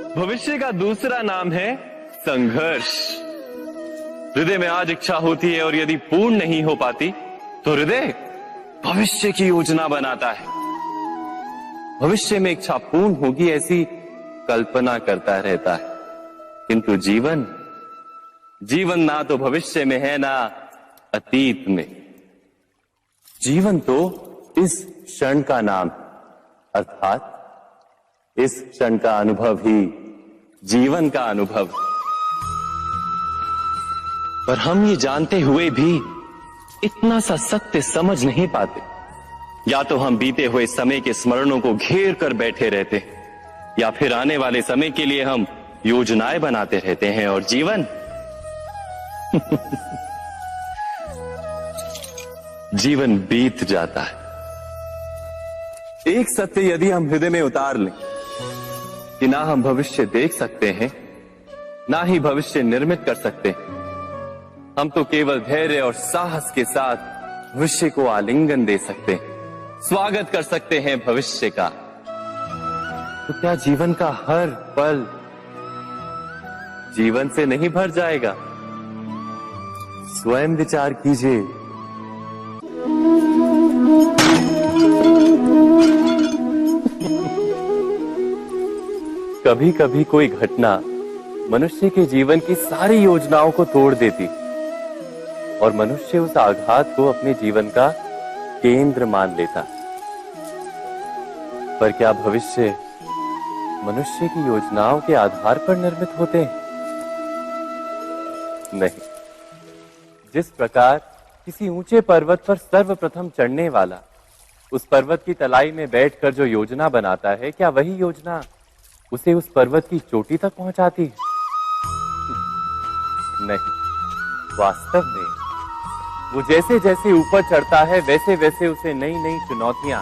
भविष्य का दूसरा नाम है संघर्ष। हृदय में आज इच्छा होती है और यदि पूर्ण नहीं हो पाती तो हृदय भविष्य की योजना बनाता है। भविष्य में इच्छा पूर्ण होगी ऐसी कल्पना करता रहता है, किंतु जीवन ना तो भविष्य में है ना अतीत में। जीवन तो इस क्षण का नाम, अर्थात इस क्षण का अनुभव ही जीवन का अनुभव। पर हम ये जानते हुए भी इतना सा सत्य समझ नहीं पाते। या तो हम बीते हुए समय के स्मरणों को घेर कर बैठे रहते, या फिर आने वाले समय के लिए हम योजनाएं बनाते रहते हैं और जीवन जीवन बीत जाता है। एक सत्य यदि हम हृदय में उतार लें कि ना हम भविष्य देख सकते हैं, ना ही भविष्य निर्मित कर सकते हैं, हम तो केवल धैर्य और साहस के साथ भविष्य को आलिंगन दे सकते हैं, स्वागत कर सकते हैं भविष्य का। तो क्या जीवन का हर पल जीवन से नहीं भर जाएगा? स्वयं विचार कीजिए। कभी कभी कोई घटना मनुष्य के जीवन की सारी योजनाओं को तोड़ देती और मनुष्य उस आघात को अपने जीवन का केंद्र मान लेता। पर क्या भविष्य मनुष्य की योजनाओं के आधार पर निर्मित होते हैं? नहीं। जिस प्रकार किसी ऊंचे पर्वत पर सर्वप्रथम चढ़ने वाला उस पर्वत की तलाई में बैठकर जो योजना बनाता है, क्या वही योजना उसे उस पर्वत की चोटी तक पहुंचाती है? नहीं। वास्तव में वो जैसे जैसे ऊपर चढ़ता है वैसे वैसे उसे नई नई चुनौतियां,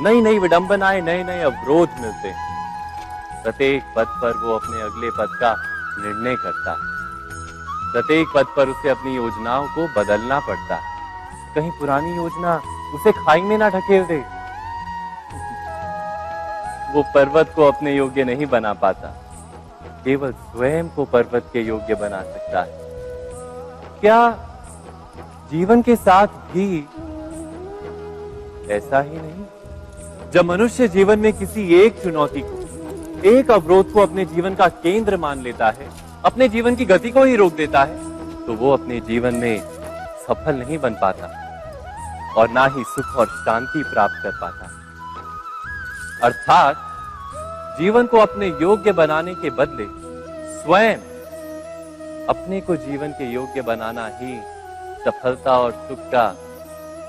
नई नई विडंबनाएं, नए नए अवरोध मिलते हैं। प्रत्येक पद पर वो अपने अगले पद का निर्णय करता है। प्रत्येक पद पर उसे अपनी योजनाओं को बदलना पड़ता है। कहीं पुरानी योजना उसे खाई में ना ढकेल दे। वो पर्वत को अपने योग्य नहीं बना पाता, केवल स्वयं को पर्वत के योग्य बना सकता है। क्या जीवन के साथ भी ऐसा ही नहीं? जब मनुष्य जीवन में किसी एक चुनौती को, एक अवरोध को अपने जीवन का केंद्र मान लेता है, अपने जीवन की गति को ही रोक देता है, तो वो अपने जीवन में सफल नहीं बन पाता और ना ही सुख और शांति प्राप्त कर पाता। अर्थात जीवन को अपने योग्य बनाने के बदले स्वयं अपने को जीवन के योग्य बनाना ही सफलता और सुख का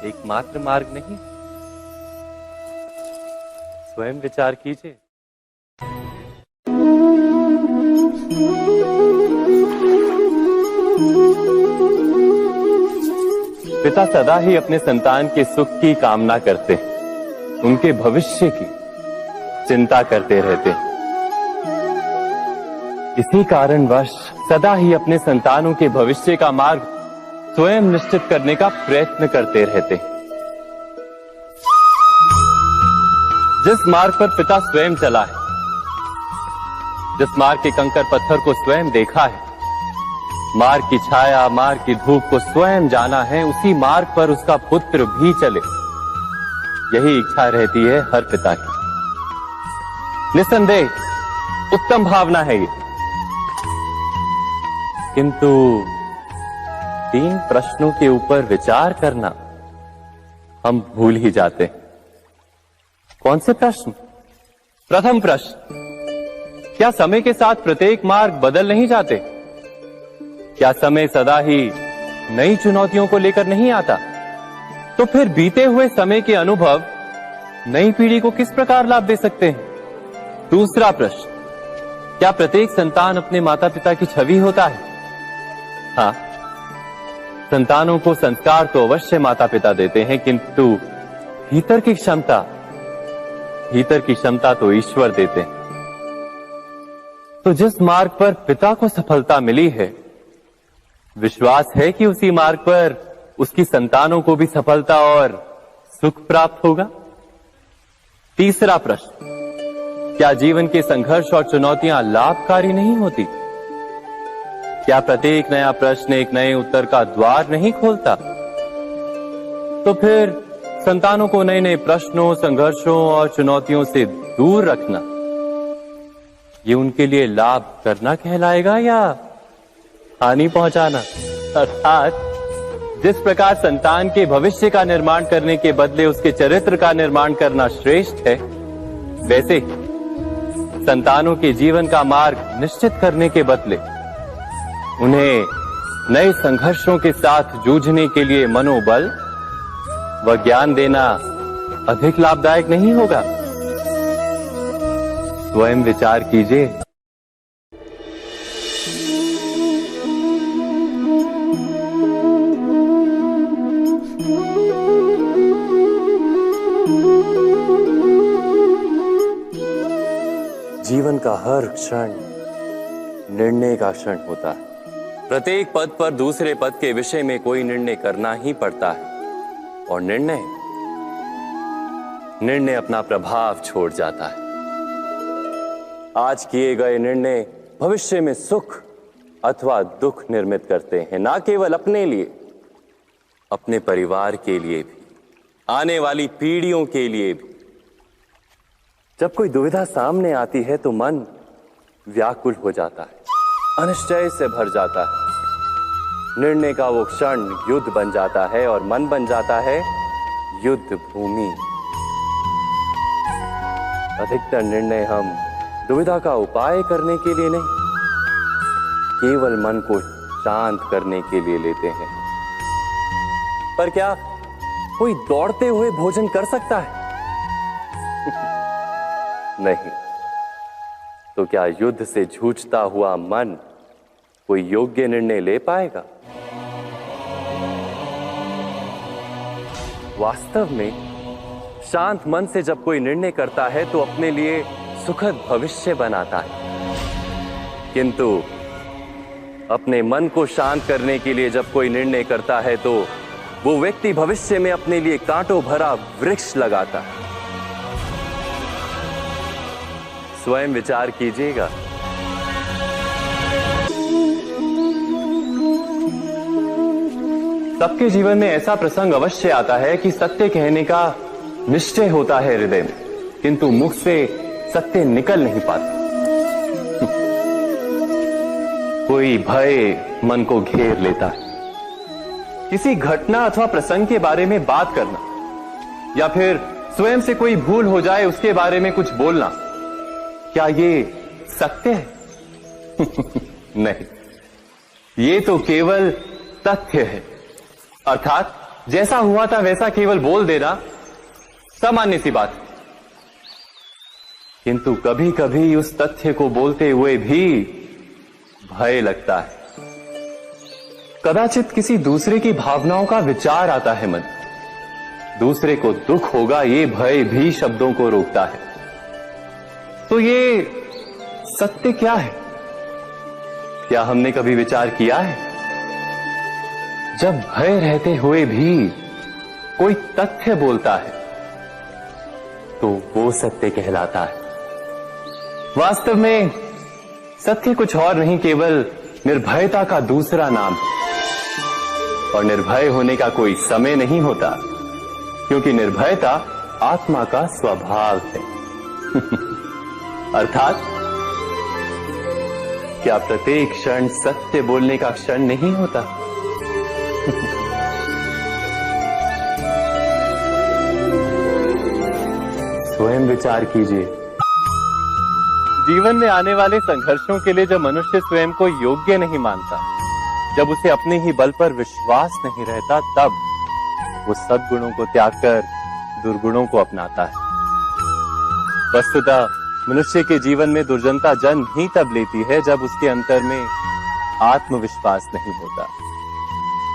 एकमात्र मार्ग नहीं। स्वयं विचार कीजिए। पिता सदा ही अपने संतान के सुख की कामना करते हैं, उनके भविष्य की चिंता करते रहते हैं। इसी कारणवश सदा ही अपने संतानों के भविष्य का मार्ग स्वयं निश्चित करने का प्रयत्न करते रहते हैं। जिस मार्ग पर पिता स्वयं चला है, जिस मार्ग के कंकर पत्थर को स्वयं देखा है, मार्ग की छाया, मार्ग की धूप को स्वयं जाना है, उसी मार्ग पर उसका पुत्र भी चले, यही इच्छा रहती है हर पिता की। निसंदेह उत्तम भावना है ये, किंतु 3 प्रश्नों के ऊपर विचार करना हम भूल ही जाते हैं। कौन से प्रश्न? प्रथम प्रश्न, क्या समय के साथ प्रत्येक मार्ग बदल नहीं जाते? क्या समय सदा ही नई चुनौतियों को लेकर नहीं आता? तो फिर बीते हुए समय के अनुभव नई पीढ़ी को किस प्रकार लाभ दे सकते हैं? दूसरा प्रश्न, क्या प्रत्येक संतान अपने माता पिता की छवि होता है? हाँ, संतानों को संस्कार तो अवश्य माता पिता देते हैं, किंतु भीतर की क्षमता तो ईश्वर देते हैं। तो जिस मार्ग पर पिता को सफलता मिली है, विश्वास है कि उसी मार्ग पर उसकी संतानों को भी सफलता और सुख प्राप्त होगा। तीसरा प्रश्न, क्या जीवन के संघर्ष और चुनौतियां लाभकारी नहीं होती? क्या प्रत्येक नया प्रश्न एक नए उत्तर का द्वार नहीं खोलता? तो फिर संतानों को नए नए प्रश्नों, संघर्षों और चुनौतियों से दूर रखना, ये उनके लिए लाभ करना कहलाएगा या हानि पहुंचाना? अर्थात जिस प्रकार संतान के भविष्य का निर्माण करने के बदले उसके चरित्र का निर्माण करना श्रेष्ठ है, वैसे ही संतानों के जीवन का मार्ग निश्चित करने के बदले उन्हें नए संघर्षों के साथ जूझने के लिए मनोबल व ज्ञान देना अधिक लाभदायक नहीं होगा? स्वयं विचार कीजिए। जीवन का हर क्षण निर्णय का क्षण होता है। प्रत्येक पद पर दूसरे पद के विषय में कोई निर्णय करना ही पड़ता है और निर्णय अपना प्रभाव छोड़ जाता है। आज किए गए निर्णय भविष्य में सुख अथवा दुख निर्मित करते हैं, ना केवल अपने लिए, अपने परिवार के लिए भी, आने वाली पीढ़ियों के लिए भी। जब कोई दुविधा सामने आती है तो मन व्याकुल हो जाता है, अनिश्चय से भर जाता है। निर्णय का वो क्षण युद्ध बन जाता है और मन बन जाता है युद्ध भूमि। अधिकतर निर्णय हम दुविधा का उपाय करने के लिए नहीं, केवल मन को शांत करने के लिए लेते हैं। पर क्या कोई दौड़ते हुए भोजन कर सकता है? नहीं। तो क्या युद्ध से जूझता हुआ मन कोई योग्य निर्णय ले पाएगा? वास्तव में शांत मन से जब कोई निर्णय करता है तो अपने लिए सुखद भविष्य बनाता है, किंतु अपने मन को शांत करने के लिए जब कोई निर्णय करता है तो वो व्यक्ति भविष्य में अपने लिए कांटों भरा वृक्ष लगाता है। स्वयं विचार कीजिएगा। सबके जीवन में ऐसा प्रसंग अवश्य आता है कि सत्य कहने का निश्चय होता है हृदय में, किंतु मुख से सत्य निकल नहीं पाता। कोई भय मन को घेर लेता है। किसी घटना अथवा प्रसंग के बारे में बात करना या फिर स्वयं से कोई भूल हो जाए उसके बारे में कुछ बोलना, क्या ये सत्य है? नहीं, ये तो केवल तथ्य है। अर्थात जैसा हुआ था वैसा केवल बोल देना सामान्य सी बात है। किंतु कभी कभी उस तथ्य को बोलते हुए भी भय लगता है। कदाचित किसी दूसरे की भावनाओं का विचार आता है मन, दूसरे को दुख होगा ये भय भी शब्दों को रोकता है। तो ये सत्य क्या है? क्या हमने कभी विचार किया है? जब भय रहते हुए भी कोई तथ्य बोलता है तो वो सत्य कहलाता है। वास्तव में सत्य कुछ और नहीं, केवल निर्भयता का दूसरा नाम है। और निर्भय होने का कोई समय नहीं होता, क्योंकि निर्भयता आत्मा का स्वभाव है। अर्थात क्या प्रत्येक क्षण सत्य बोलने का क्षण नहीं होता? स्वयं विचार कीजिए। जीवन में आने वाले संघर्षों के लिए जब मनुष्य स्वयं को योग्य नहीं मानता, जब उसे अपने ही बल पर विश्वास नहीं रहता, तब वो सद्गुणों को त्याग कर दुर्गुणों को अपनाता है। वस्तुतः मनुष्य के जीवन में दुर्जनता जन्म ही तब लेती है जब उसके अंतर में आत्मविश्वास नहीं होता।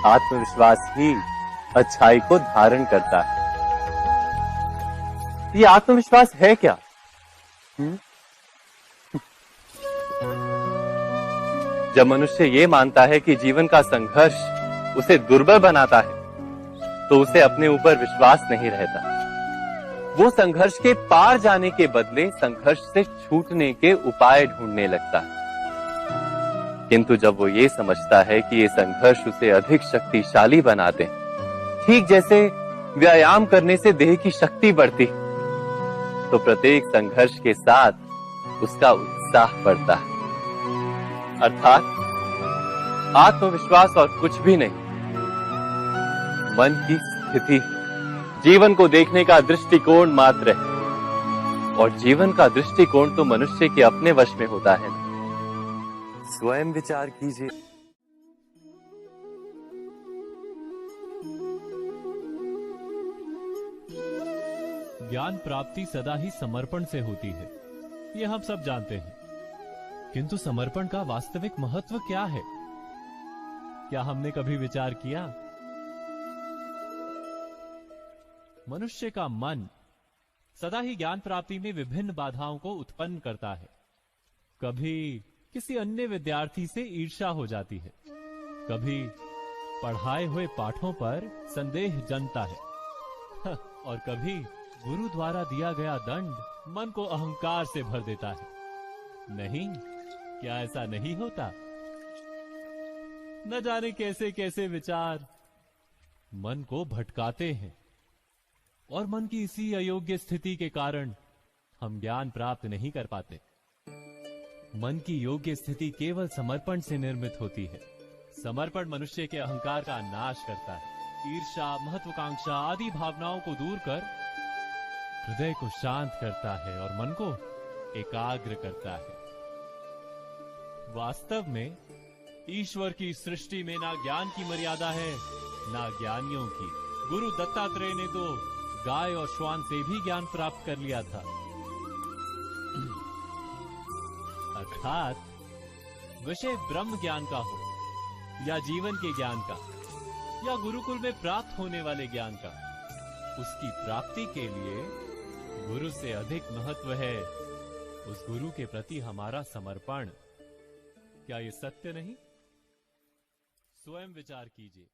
आत्मविश्वास ही अच्छाई को धारण करता है। ये आत्मविश्वास है क्या? जब मनुष्य ये मानता है कि जीवन का संघर्ष उसे दुर्बल बनाता है, तो उसे अपने ऊपर विश्वास नहीं रहता। वो संघर्ष के पार जाने के बदले संघर्ष से छूटने के उपाय ढूंढने लगता है। किंतु जब वो ये समझता है कि ये संघर्ष उसे अधिक शक्तिशाली बनाते, ठीक जैसे व्यायाम करने से देह की शक्ति बढ़ती, तो प्रत्येक संघर्ष के साथ उसका उत्साह बढ़ता है। अर्थात आत्मविश्वास और कुछ भी नहीं, मन की स्थिति, जीवन को देखने का दृष्टिकोण मात्र है। और जीवन का दृष्टिकोण तो मनुष्य के अपने वश में होता है। स्वयं विचार कीजिए। ज्ञान प्राप्ति सदा ही समर्पण से होती है, ये हम सब जानते हैं। किंतु समर्पण का वास्तविक महत्व क्या है? क्या हमने कभी विचार किया? मनुष्य का मन सदा ही ज्ञान प्राप्ति में विभिन्न बाधाओं को उत्पन्न करता है। कभी किसी अन्य विद्यार्थी से ईर्ष्या हो जाती है, कभी पढ़ाए हुए पाठों पर संदेह जन्मता है, और कभी गुरु द्वारा दिया गया दंड मन को अहंकार से भर देता है। नहीं, क्या ऐसा नहीं होता? न जाने कैसे कैसे विचार मन को भटकाते हैं, और मन की इसी अयोग्य स्थिति के कारण हम ज्ञान प्राप्त नहीं कर पाते। मन की योग्य स्थिति केवल समर्पण से निर्मित होती है। समर्पण मनुष्य के अहंकार का नाश करता है, ईर्ष्या, महत्वाकांक्षा आदि भावनाओं को दूर कर हृदय को शांत करता है और मन को एकाग्र करता है। वास्तव में ईश्वर की सृष्टि में ना ज्ञान की मर्यादा है, ना ज्ञानियों की। गुरु दत्तात्रेय ने तो गाय और श्वान से भी ज्ञान प्राप्त कर लिया था। अर्थात विषय ब्रह्म ज्ञान का हो या जीवन के ज्ञान का या गुरुकुल में प्राप्त होने वाले ज्ञान का, उसकी प्राप्ति के लिए गुरु से अधिक महत्व है उस गुरु के प्रति हमारा समर्पण। क्या ये सत्य नहीं? स्वयं विचार कीजिए।